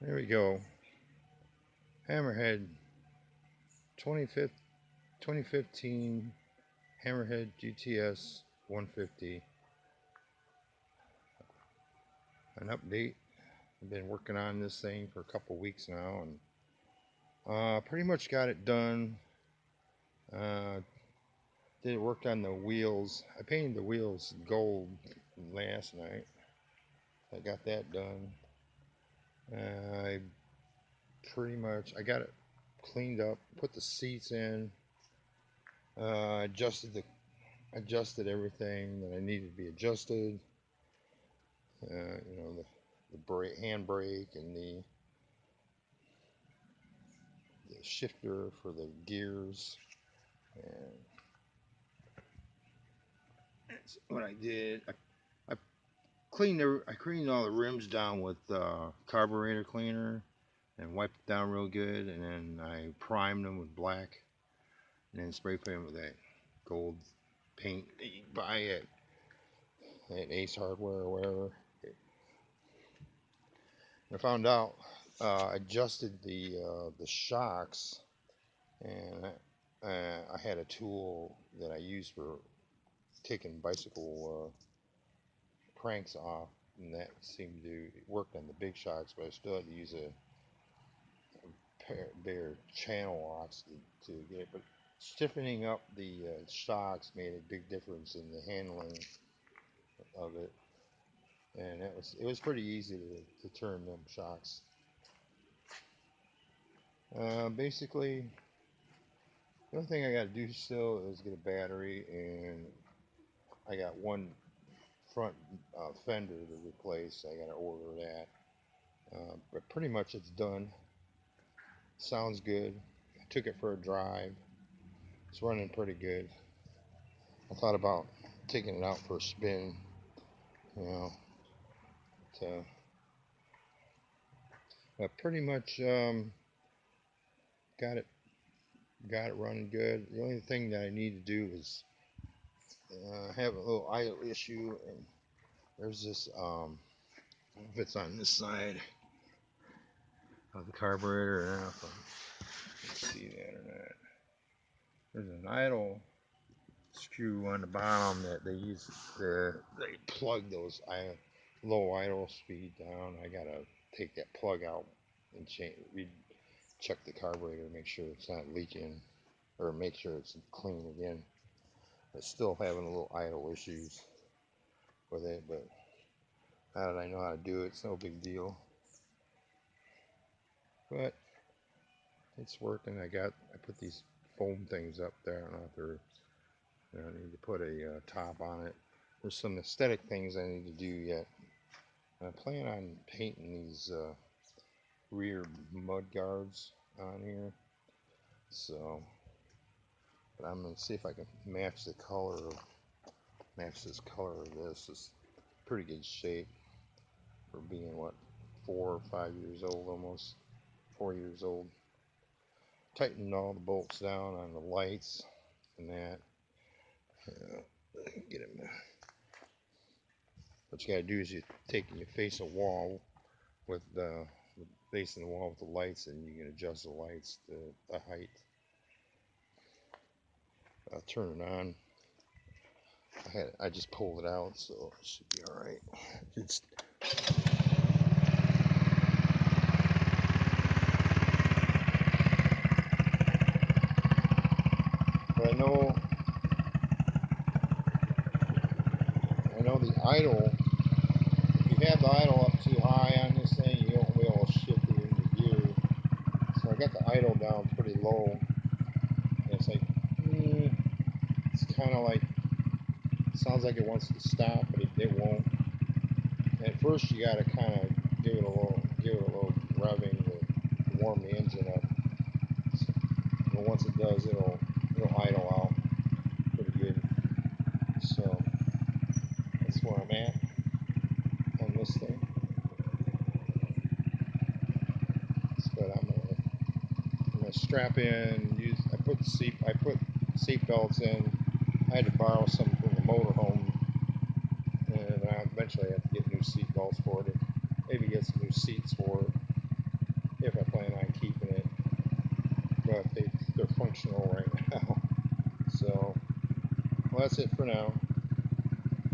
There we go. Hammerhead 2015 Hammerhead GTS 150. An update. I've been working on this thing for a couple weeks now, and pretty much got it done. Uh, did work on the wheels. I painted the wheels gold last night. I got that done. I I got it cleaned up, put the seats in, adjusted everything that I needed to be adjusted. The hand brake and the shifter for the gears. And that's what I did. I I cleaned all the rims down with carburetor cleaner and wiped it down real good, and then I primed them with black, and then spray painted with that gold paint that you buy at Ace Hardware or wherever. I found out adjusted the shocks, and I had a tool that I used for taking bicycle cranks off, and that seemed to work on the big shocks, but I still had to use a pair their channel locks to get it. But stiffening up the shocks made a big difference in the handling of it, and it was pretty easy to turn them shocks. Basically, the only thing I got to do still is get a battery, and I got one front fender to replace. I got to order that, but pretty much it's done. Sounds good. I took it for a drive. It's running pretty good. I thought about taking it out for a spin, you know. To, but pretty much got it got it running good. The only thing that I need to do is have a little idle issue, and there's this if it's on this side of the carburetor, or not, if I can see that or not. There's an idle screw on the bottom that they use they plug those low idle speed down. I gotta take that plug out and check the carburetor, make sure it's not leaking, or make sure it's clean again. I'm still having a little idle issues with it, but now that I know how to do it, it's no big deal. But it's working. I put these foam things up there. I don't know if they're I need to put a top on it. There's some aesthetic things I need to do yet. I plan on painting these rear mud guards on here. So, but I'm gonna see if I can match this color of this. It's pretty good shape for being what 4 or 5 years old, almost 4 years old. Tighten all the bolts down on the lights and that. Get them. What you gotta do is you face a wall with facing the wall with the lights, and you can adjust the lights to the height. I'll turn it on. I just pulled it out, so it should be all right. It's but I know the idle. If you have the idle up too high on this thing, you won't be able to shift it into gear. So I got the idle down pretty low. And it's like, it's kind of like, sounds like it wants to stop, but it won't. At first, you got to kind of give it a little revving to warm the engine up. But once it does, it'll idle out pretty good. So that's where I'm at on this thing. But I'm gonna strap in. I put seat belts in. I had to borrow some from the motorhome, and I eventually have to get new seat belts for it. Maybe get some new seats for it. functional right now. So, well, that's it for now.